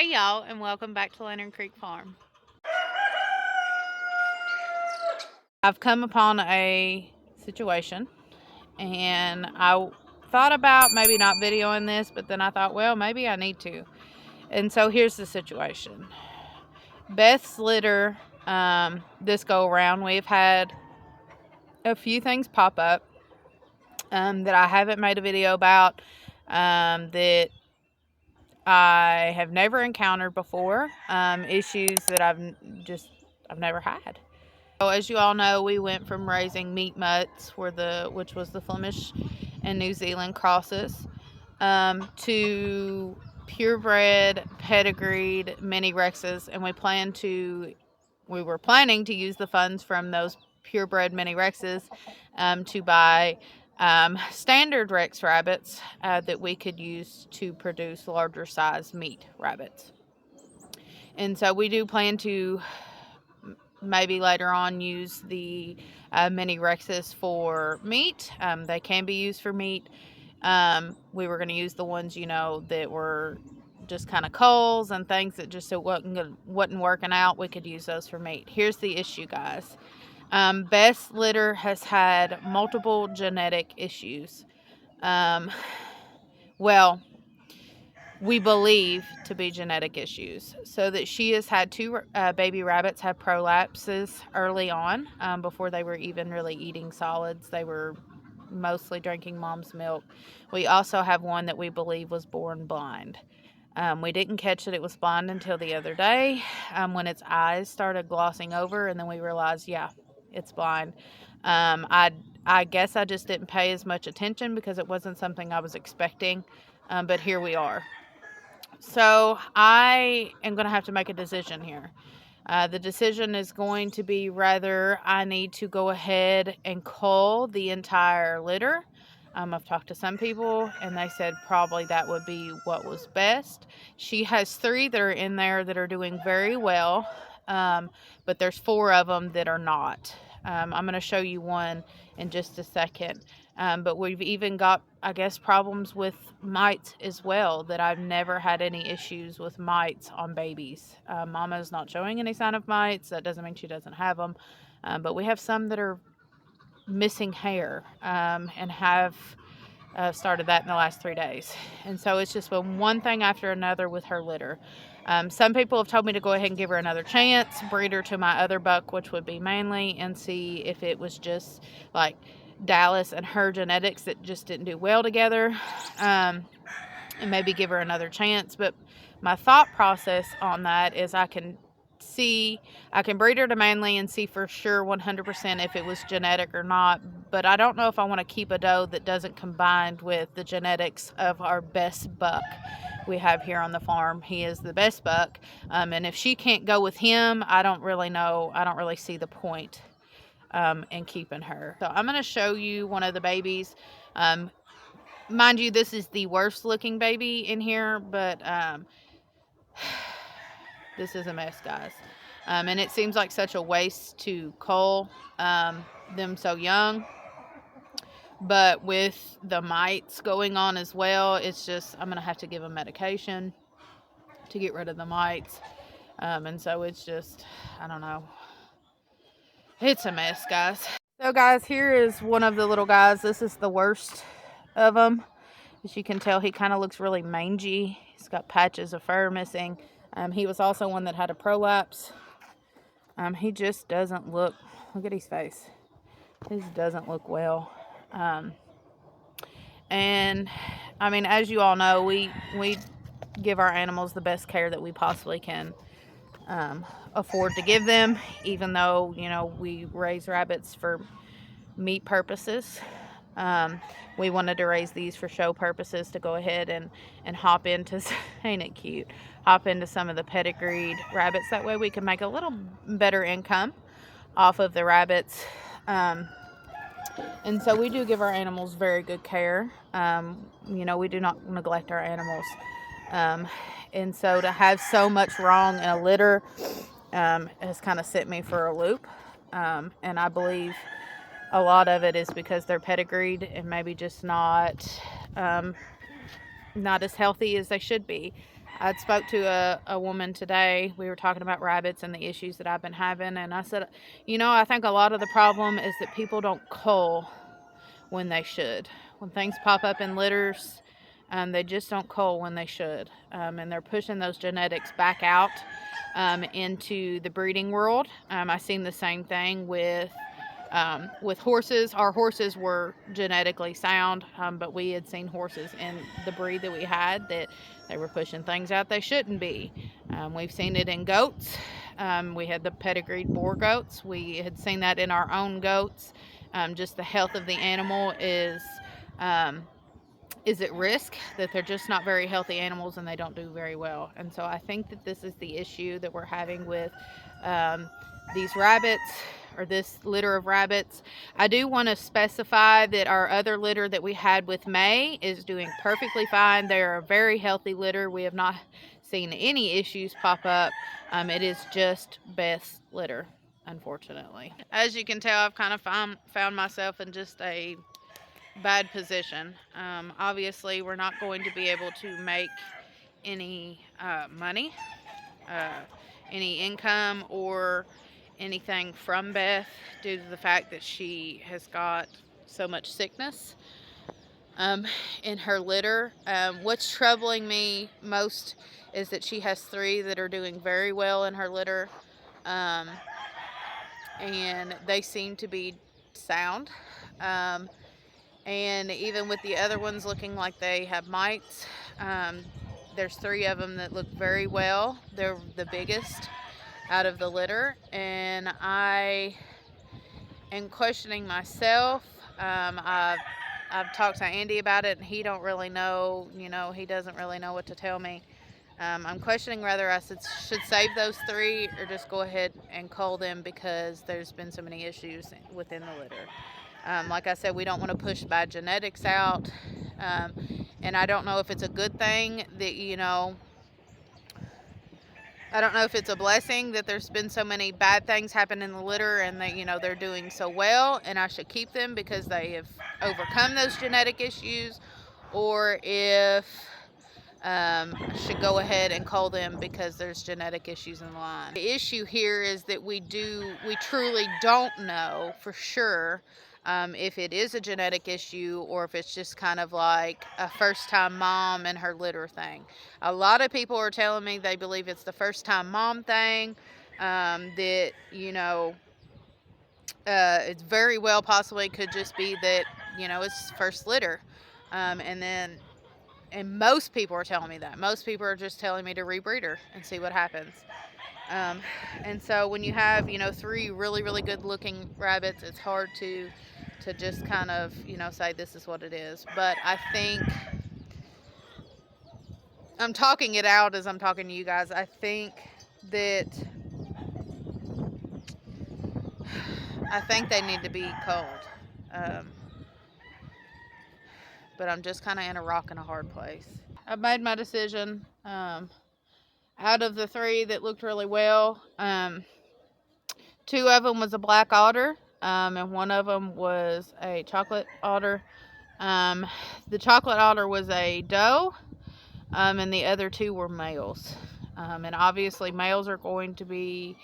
Hey y'all, and welcome back to Lantern Creek Farm. I've come upon a situation, and I thought about maybe not videoing this, but then I thought, well, maybe I need to. And so here's the situation. Beth's litter, this go around, we've had a few things pop up that I haven't made a video about, that I have never encountered before, issues that I've never had. So as you all know, we went from raising meat mutts, which was the Flemish and New Zealand crosses, to purebred, pedigreed mini Rexes, and we were planning to use the funds from those purebred mini Rexes to buy standard Rex rabbits that we could use to produce larger size meat rabbits. And so we do plan to maybe later on use the mini Rexes for meat. They can be used for meat. We were going to use the ones, that were just kind of culls and things that just wasn't working out. We could use those for meat. Here's the issue, guys. Beth's litter has had multiple genetic issues. Well, we believe to be genetic issues. So that she has had two baby rabbits have prolapses early on, before they were even really eating solids. They were mostly drinking mom's milk. We also have one that we believe was born blind. We didn't catch that it was blind until the other day, when its eyes started glossing over, and then we realized, yeah, it's blind. I guess I just didn't pay as much attention because it wasn't something I was expecting, but here we are. So I am going to have to make a decision here. The decision is going to be whether I need to go ahead and cull the entire litter. I've talked to some people, and they said probably that would be what was best. She has 3 that are in there that are doing very well, but there's 4 of them that are not. I'm going to show you one in just a second. But we've even got, I guess, problems with mites as well, that I've never had any issues with mites on babies. Mama's not showing any sign of mites. That doesn't mean she doesn't have them. But we have some that are missing hair, and have started that in the last 3 days. And so it's just been one thing after another with her litter. Some people have told me to go ahead and give her another chance, breed her to my other buck, which would be Manly, and see if it was just like Dallas and her genetics that just didn't do well together, and maybe give her another chance. But my thought process on that is I can breed her to Manly and see for sure 100% if it was genetic or not. But I don't know if I want to keep a doe that doesn't combine with the genetics of our best buck we have here on the farm. He is the best buck, and if she can't go with him, I don't really see the point in keeping her. So I'm going to show you one of the babies. Mind you, this is the worst looking baby in here, but this is a mess, guys. And it seems like such a waste to cull them so young. But with the mites going on as well, it's just, I'm going to have to give them medication to get rid of the mites. And so it's just, I don't know. It's a mess, guys. So guys, here is one of the little guys. This is the worst of them. As you can tell, he kind of looks really mangy. He's got patches of fur missing. He was also one that had a prolapse. He just doesn't look at his face. He just doesn't look well. And I mean, as you all know, we give our animals the best care that we possibly can afford to give them, even though, we raise rabbits for meat purposes. We wanted to raise these for show purposes, to go ahead and hop into, ain't it cute, hop into some of the pedigreed rabbits. That way we can make a little better income off of the rabbits. And so we do give our animals very good care. We do not neglect our animals. And so to have so much wrong in a litter has kind of set me for a loop. And I believe a lot of it is because they're pedigreed and maybe just not as healthy as they should be. I spoke to a woman today. We were talking about rabbits and the issues that I've been having. And I said, I think a lot of the problem is that people don't cull when they should. When things pop up in litters, they just don't cull when they should. And they're pushing those genetics back out into the breeding world. I seen the same thing with horses. Our horses were genetically sound, but we had seen horses in the breed that we had that they were pushing things out they shouldn't be. We've seen it in goats. We had the pedigreed boar goats. We had seen that in our own goats. Just the health of the animal is at risk, that they're just not very healthy animals and they don't do very well. And so I think that this is the issue that we're having with these rabbits, or this litter of rabbits. I do want to specify that our other litter that we had with May is doing perfectly fine. They're a very healthy litter. We have not seen any issues pop up. It is just Beth's litter, unfortunately. As you can tell, I've kind of found myself in just a bad position. Obviously, we're not going to be able to make any money, any income, or anything from Beth due to the fact that she has got so much sickness in her litter. What's troubling me most is that she has 3 that are doing very well in her litter, and they seem to be sound. And even with the other ones looking like they have mites, there's 3 of them that look very well. They're the biggest out of the litter, and I am questioning myself. I've talked to Andy about it, and he don't really know. He doesn't really know what to tell me. I'm questioning whether I should save those 3 or just go ahead and cull them, because there's been so many issues within the litter. Like I said, we don't want to push bad genetics out, and I don't know if it's a good thing that, I don't know if it's a blessing that there's been so many bad things happen in the litter, and that, they're doing so well, and I should keep them because they have overcome those genetic issues, or if I should go ahead and cull them because there's genetic issues in the line. The issue here is that we truly don't know for sure if it is a genetic issue, or if it's just kind of like a first-time mom and her litter thing. A lot of people are telling me they believe it's the first-time mom thing, that, it's very well possibly could just be that, it's first litter. And most people are telling me that. Most people are just telling me to rebreed her and see what happens. And so when you have, 3 really, really good looking rabbits, it's hard to just kind of, say this is what it is. But I think, I'm talking it out as I'm talking to you guys, I think they need to be culled. But I'm just kind of in a rock and a hard place. I've made my decision. Out of the 3 that looked really well, 2 of them was a black otter, and 1 of them was a chocolate otter. The chocolate otter was a doe, and the other 2 were males. And obviously males are going to be,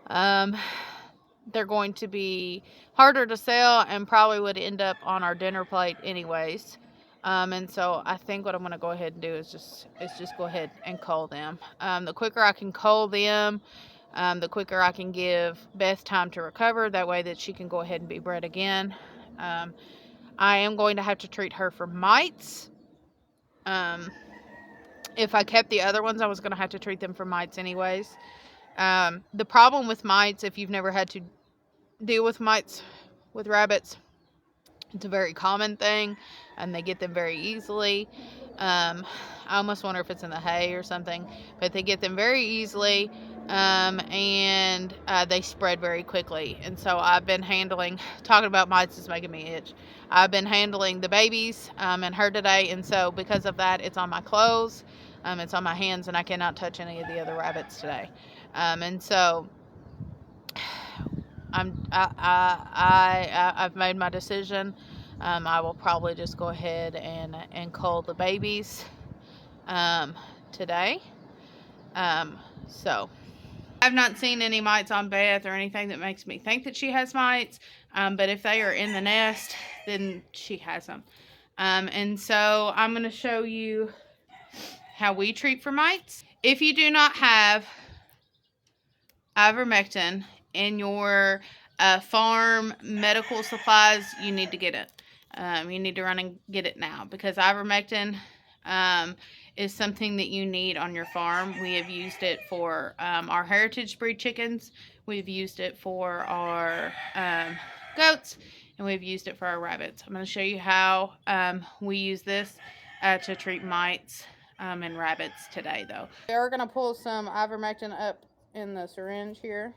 they're going to be harder to sell and probably would end up on our dinner plate anyways. And so I think what I'm going to go ahead and do is just go ahead and cull them. The quicker I can cull them, the quicker I can give Beth time to recover. That way that she can go ahead and be bred again. I am going to have to treat her for mites. If I kept the other ones, I was going to have to treat them for mites anyways. The problem with mites, if you've never had to deal with mites with rabbits, it's a very common thing, and they get them very easily. I almost wonder if it's in the hay or something, but they get them very easily, and they spread very quickly. And so I've been talking about mites is making me itch. I've been handling the babies and her today, and so because of that, it's on my clothes, it's on my hands, and I cannot touch any of the other rabbits today. And so I've made my decision. I will probably just go ahead and cull the babies. today. So I've not seen any mites on Beth or anything that makes me think that she has mites. But if they are in the nest, then she has them. And so I'm going to show you how we treat for mites. If you do not have ivermectin in your farm medical supplies, you need to get it. You need to run and get it now, because ivermectin is something that you need on your farm. We have used it for our heritage breed chickens. We've used it for our goats, and we've used it for our rabbits. I'm going to show you how we use this to treat mites and rabbits today, though. We are going to pull some ivermectin up in the syringe here.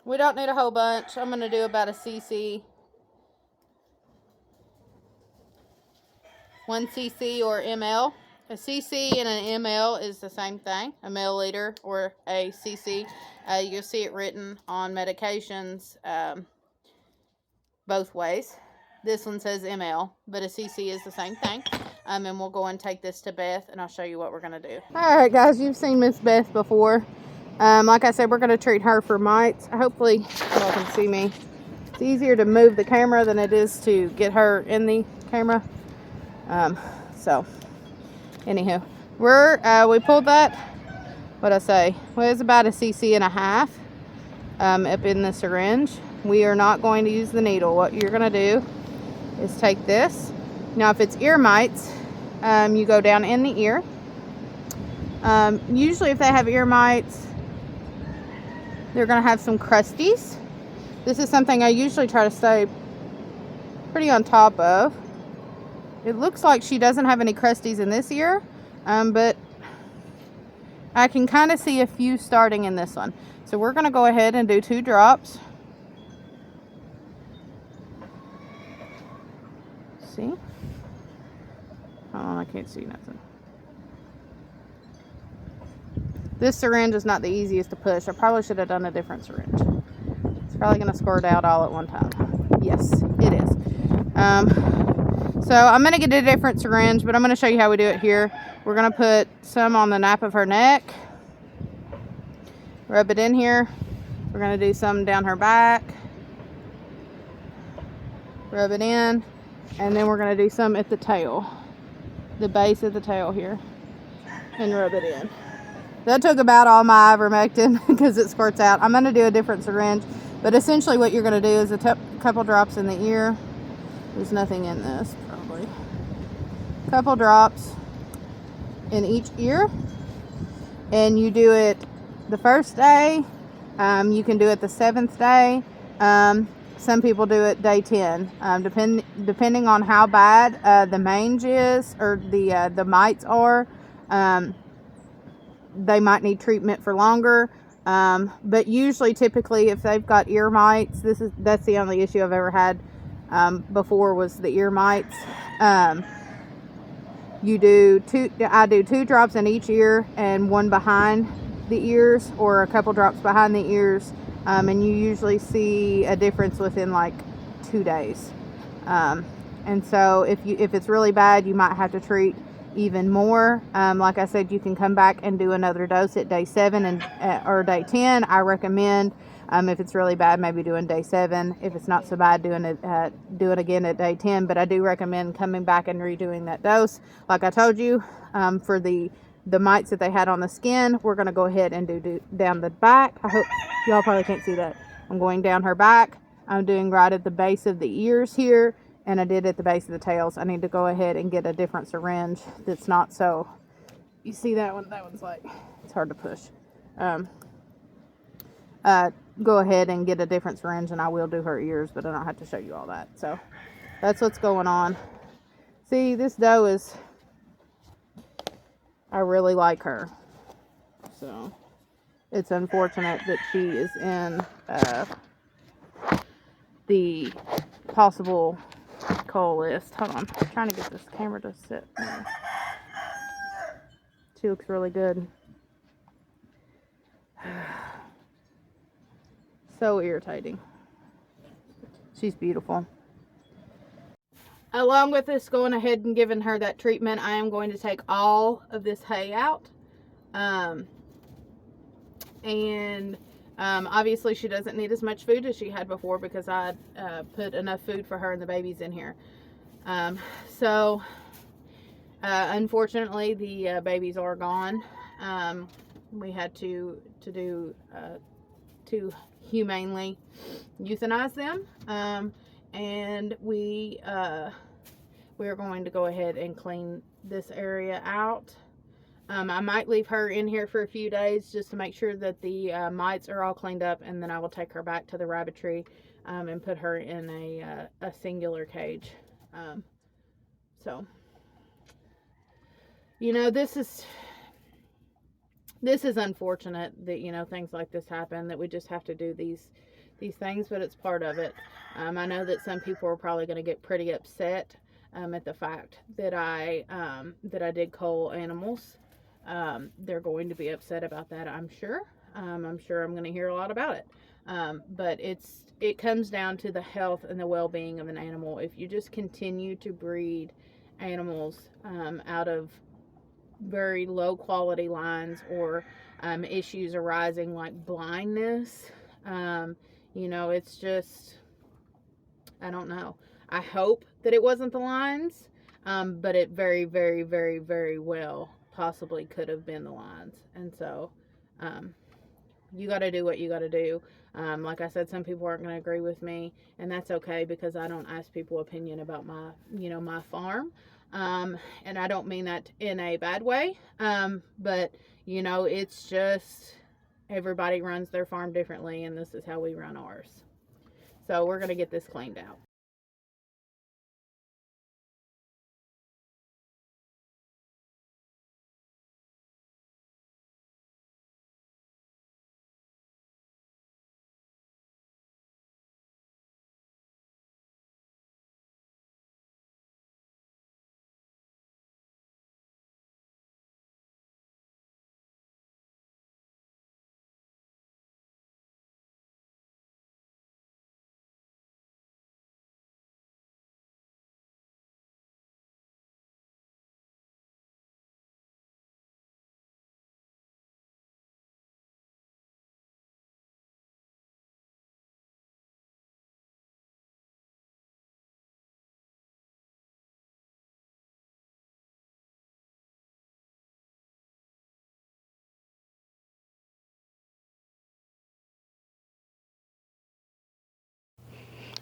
We don't need a whole bunch. I'm going to do about a cc. 1 cc or ml. A cc and an ml is the same thing. A milliliter or a cc. You'll see it written on medications both ways. This one says ml, but a cc is the same thing. And we'll go and take this to Beth, and I'll show you what we're going to do. Alright guys, you've seen Miss Beth before. Like I said, we're going to treat her for mites. Hopefully y'all can see me. It's easier to move the camera than it is to get her in the camera. So anywho, we pulled that, what'd I say? Well, it's about a cc and a half up in the syringe. We are not going to use the needle. What you're going to do is take this. Now, if it's ear mites, you go down in the ear. Usually if they have ear mites, they're going to have some crusties. This is something I usually try to stay pretty on top of. It looks like she doesn't have any crusties in this ear, but I can kind of see a few starting in this one. So we're going to go ahead and do 2 drops. See? Hold on, I can't see nothing. This syringe is not the easiest to push. I probably should have done a different syringe. It's probably going to squirt out all at one time. Yes, it is. So I'm going to get a different syringe, but I'm going to show you how we do it here. We're going to put some on the nape of her neck. Rub it in here. We're going to do some down her back. Rub it in. And then we're going to do some at the tail. The base of the tail here. And rub it in. That took about all my ivermectin because it squirts out. I'm going to do a different syringe. But essentially what you're going to do is a couple drops in the ear. There's nothing in this, probably. A couple drops in each ear. And you do it the first day. You can do it the 7th day. Some people do it day 10. Depending on how bad the mange is or the mites are. They might need treatment for longer. But usually, typically, if they've got ear mites, that's the only issue I've ever had before was the ear mites. I do 2 drops in each ear and 1 behind the ears, or a couple drops behind the ears, and you usually see a difference within like 2 days. And so if it's really bad, you might have to treat even more. Like I said, you can come back and do another dose at day 7 or day 10. I recommend, if it's really bad, maybe doing day 7. If it's not so bad, do it again at day 10. But I do recommend coming back and redoing that dose. Like I told you, for the mites that they had on the skin, we're going to go ahead and do down the back. I hope y'all probably can't see that. I'm going down her back. I'm doing right at the base of the ears here, and I did at the base of the tails. I need to go ahead and get a different syringe that's not so, you see that one? That one's like, it's hard to push. Go ahead and get a different syringe, and I will do her ears, but I don't have to show you all that. So that's what's going on. See, this doe is, I really like her. So it's unfortunate that she is in the possible cull list. Hold on, I'm trying to get this camera to sit. She looks really good. So irritating. She's beautiful. Along with this going ahead and giving her that treatment, I am going to take all of this hay out. Obviously she doesn't need as much food as she had before because I put enough food for her and the babies in here. Unfortunately, the babies are gone. We had to humanely euthanize them. And we're going to go ahead and clean this area out. I might leave her in here for a few days just to make sure that the mites are all cleaned up, and then I will take her back to the rabbitry and put her in a singular cage. So, you know, this is unfortunate that, you know, things like this happen, that we just have to do these things, but it's part of it. I know that some people are probably going to get pretty upset at the fact that I did cull animals. They're going to be upset about that, I'm sure. I'm sure I'm going to hear a lot about it. But it comes down to the health and the well-being of an animal. If you just continue to breed animals out of very low quality lines, or issues arising like blindness, you know, it's just, I don't know. I hope that it wasn't the lines, but it very, very, very, very well possibly could have been the lines. And so you got to do what you got to do. Like I said, some people aren't going to agree with me, and that's okay, because I don't ask people opinion about my farm. And I don't mean that in a bad way. But you know, it's just, everybody runs their farm differently, and this is how we run ours. So we're going to get this cleaned out.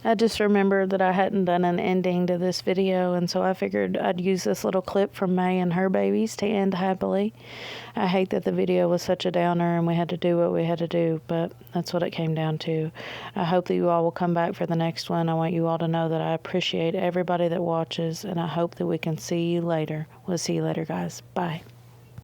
I just remembered that I hadn't done an ending to this video, and so I figured I'd use this little clip from May and her babies to end happily. I hate that the video was such a downer and we had to do what we had to do, but that's what it came down to. I hope that you all will come back for the next one. I want you all to know that I appreciate everybody that watches, and I hope that we can see you later. We'll see you later, guys. Bye.